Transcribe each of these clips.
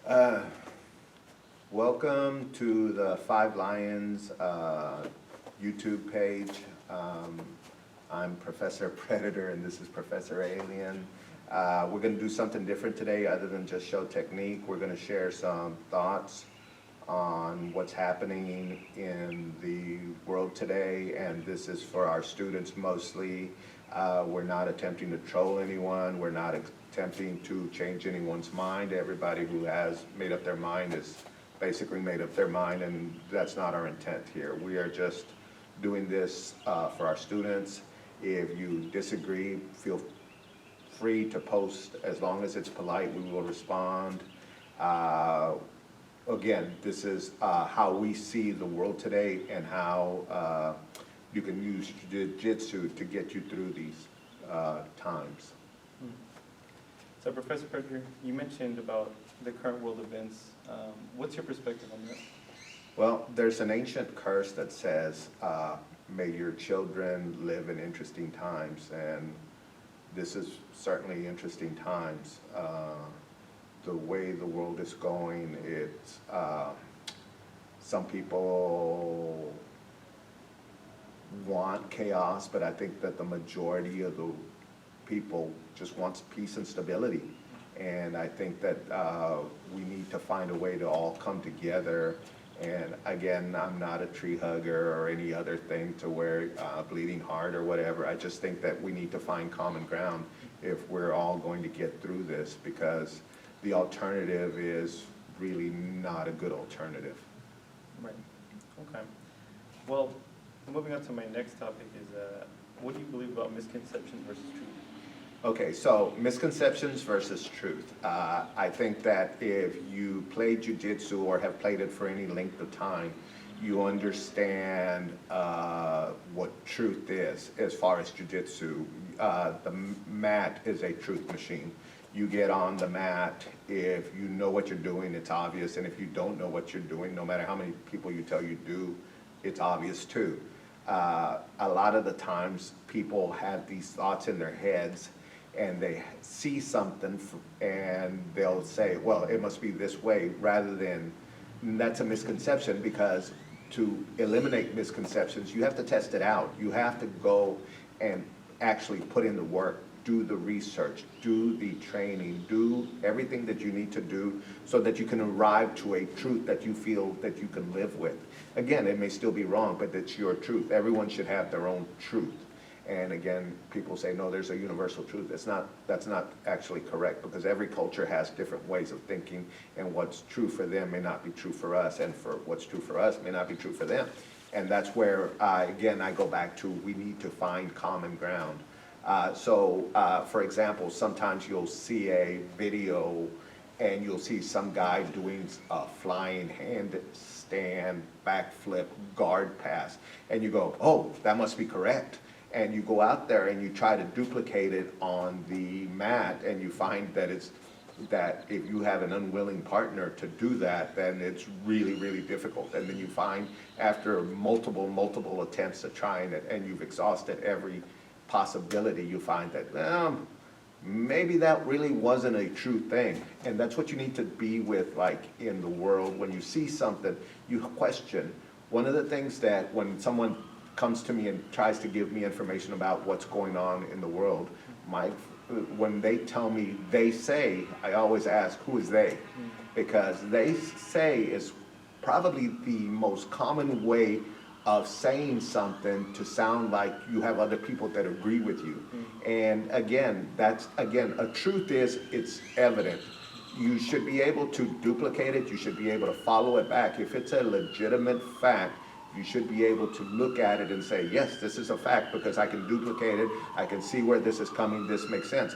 Uh, Welcome to the Five Lions YouTube page. I'm Professor Predator and this is Professor Alien. We're going to do something different today other than just show technique. We're going to share some thoughts on what's happening in the world today, and this is for our students mostly. We're not attempting to troll anyone. We're not attempting to change anyone's mind. Everybody who has made up their mind is basically made up their mind, and that's not our intent here. We are just doing this for our students. If you disagree, feel free to post. As long as it's polite, we will respond. Again, this is how we see the world today and how you can use jiu-jitsu to get you through these times. So Professor Predator, you mentioned about the current world events. What's your perspective on that? Well, there's an ancient curse that says, may your children live in interesting times, and this is certainly interesting times. The way the world is going, it's, some people want chaos, but I think that the majority of the people just wants peace and stability. And I think that we need to find a way to all come together. And again, I'm not a tree hugger or any other thing to where bleeding heart or whatever. I just think that we need to find common ground if we're all going to get through this, because the alternative is really not a good alternative. Right. Okay. Well, moving on to my next topic is, what do you believe about misconceptions versus truth? Okay, so misconceptions versus truth. I think that if you play jiu-jitsu or have played it for any length of time, you understand what truth is as far as jiu-jitsu. The mat is a truth machine. You get on the mat, if you know what you're doing, it's obvious, and if you don't know what you're doing, no matter how many people you tell you do, it's obvious too. A lot of the times people have these thoughts in their heads and they see something and they'll say, well, it must be this way, rather than, that's a misconception, because to eliminate misconceptions, you have to test it out. You have to go and actually put in the work, do the research, do the training, do everything that you need to do so that you can arrive to a truth that you feel that you can live with. Again, it may still be wrong, but it's your truth. Everyone should have their own truth. And again, people say, no, there's a universal truth. That's not actually correct, because every culture has different ways of thinking, and what's true for them may not be true for us, and for what's true for us may not be true for them. And that's where, again, I go back to, we need to find common ground. For example, sometimes you'll see a video and you'll see some guy doing a flying handstand, backflip, guard pass, and you go, oh, that must be correct. And you go out there and you try to duplicate it on the mat, and you find that if you have an unwilling partner to do that, then it's really, really difficult. And then you find after multiple attempts at trying it, and you've exhausted every possibility, you find that, well, maybe that really wasn't a true thing. And that's what you need to be with, like, in the world. When you see something, you question. One of the things that when someone comes to me and tries to give me information about what's going on in the world, when they tell me they say, I always ask, who is they? Because they say is probably the most common way of saying something to sound like you have other people that agree with you. And again, a truth is, it's evident. You should be able to duplicate it. You should be able to follow it back. If it's a legitimate fact, you should be able to look at it and say, yes, this is a fact because I can duplicate it. I can see where this is coming. This makes sense.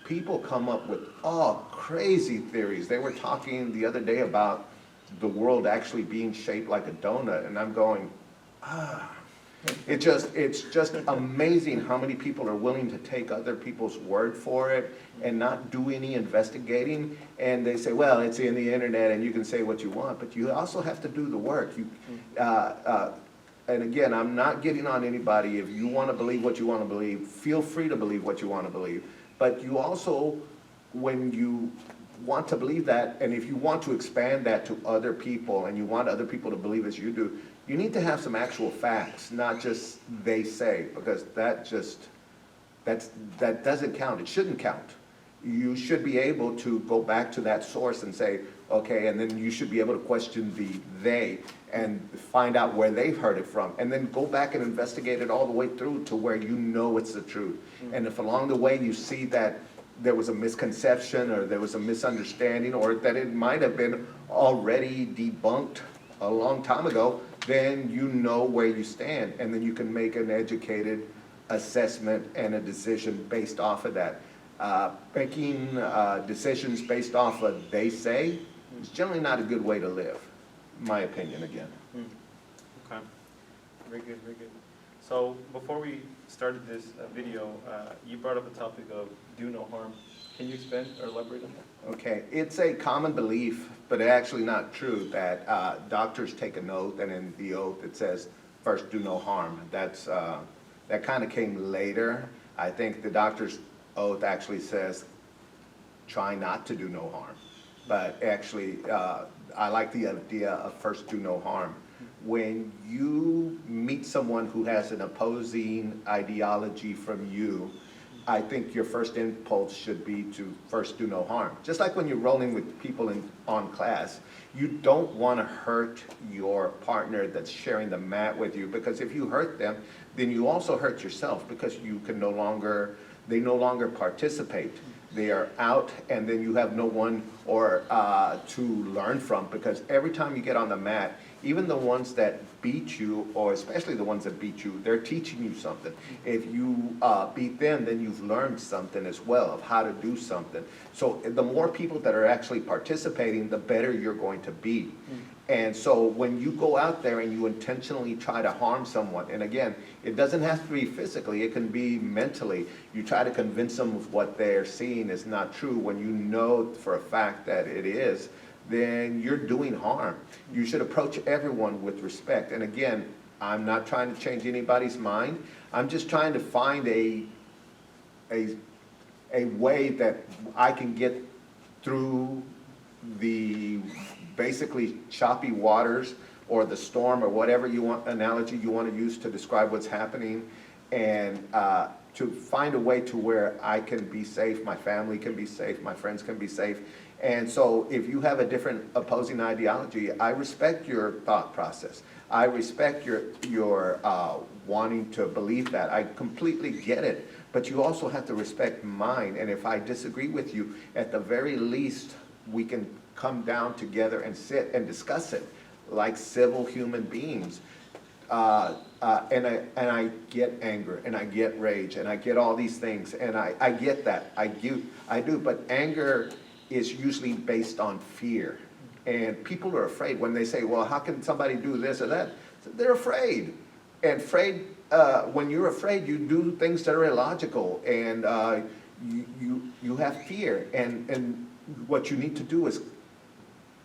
People come up with all crazy theories. They were talking the other day about the world actually being shaped like a donut, and I'm going, it's just amazing how many people are willing to take other people's word for it and not do any investigating. And they say, well, it's in the internet and you can say what you want, but you also have to do the work. And again, I'm not getting on anybody. If you want to believe what you want to believe, feel free to believe what you want to believe. But you also, when you want to believe that, and if you want to expand that to other people, and you want other people to believe as you do, you need to have some actual facts, not just they say, because that doesn't count. It shouldn't count. You should be able to go back to that source and say, okay, and then you should be able to question the they and find out where they've heard it from, and then go back and investigate it all the way through to where you know it's the truth. And if along the way you see that there was a misconception or there was a misunderstanding or that it might have been already debunked a long time ago, then you know where you stand, and then you can make an educated assessment and a decision based off of that. Making decisions based off of they say is generally not a good way to live, my opinion again. Okay, very good, very good. So before we started this video, you brought up a topic of do no harm. Can you expand or elaborate on that? Okay, it's a common belief, but actually not true, that doctors take an oath, and in the oath it says, first do no harm. That kind of came later. I think the doctor's oath actually says, try not to do no harm. But actually, I like the idea of first do no harm. When you meet someone who has an opposing ideology from you, I think your first impulse should be to first do no harm. Just like when you're rolling with people on class, you don't want to hurt your partner that's sharing the mat with you, because if you hurt them, then you also hurt yourself, because they no longer participate. They are out, and then you have no one to learn from, because every time you get on the mat, even the ones that beat you, or especially the ones that beat you, they're teaching you something. If you beat them, then you've learned something as well of how to do something. So the more people that are actually participating, the better you're going to be. And so when you go out there and you intentionally try to harm someone, and again, it doesn't have to be physically, it can be mentally. You try to convince them of what they're seeing is not true when you know for a fact that it is, then you're doing harm. You should approach everyone with respect. And again, I'm not trying to change anybody's mind. I'm just trying to find a way that I can get through the basically choppy waters or the storm or whatever analogy you want to use to describe what's happening, and to find a way to where I can be safe, my family can be safe, my friends can be safe. And so if you have a different opposing ideology, I respect your thought process. I respect your wanting to believe that. I completely get it. But you also have to respect mine. And if I disagree with you, at the very least, we can come down together and sit and discuss it like civil human beings. And I get anger, and I get rage, and I get all these things, and I get that. I do. But anger is usually based on fear. And people are afraid when they say, well, how can somebody do this or that? They're afraid. And when you're afraid, you do things that are illogical, and you have fear. And what you need to do is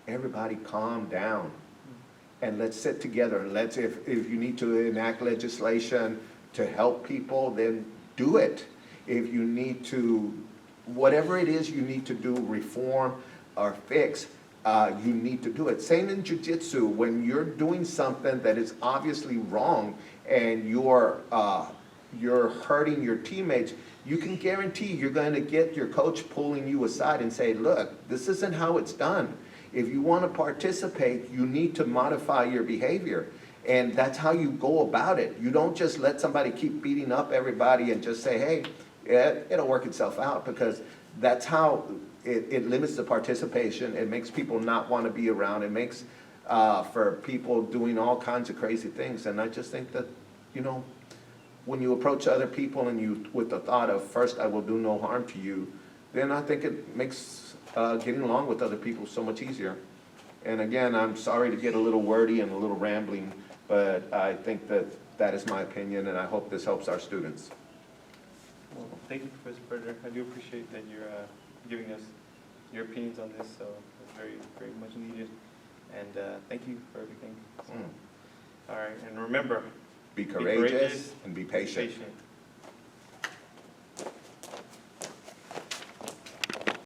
everybody calm down. And let's sit together, and if you need to enact legislation to help people, then do it. If you need to, whatever it is you need to do, reform or fix, you need to do it. Same in jiu-jitsu, when you're doing something that is obviously wrong and you're hurting your teammates, you can guarantee you're going to get your coach pulling you aside and say, look, this isn't how it's done. If you want to participate, you need to modify your behavior. And that's how you go about it. You don't just let somebody keep beating up everybody and just say, hey, it'll work itself out, because that's how it limits the participation. It makes people not want to be around. It makes for people doing all kinds of crazy things. And I just think that, when you approach other people and with the thought of first I will do no harm to you, then I think it makes getting along with other people so much easier. And again, I'm sorry to get a little wordy and a little rambling, but I think that is my opinion, and I hope this helps our students. Well, thank you, Professor Predator. I do appreciate that you're giving us your opinions on this, so it's very, very much needed. And thank you for everything. So, all right, and remember, Be courageous and be patient.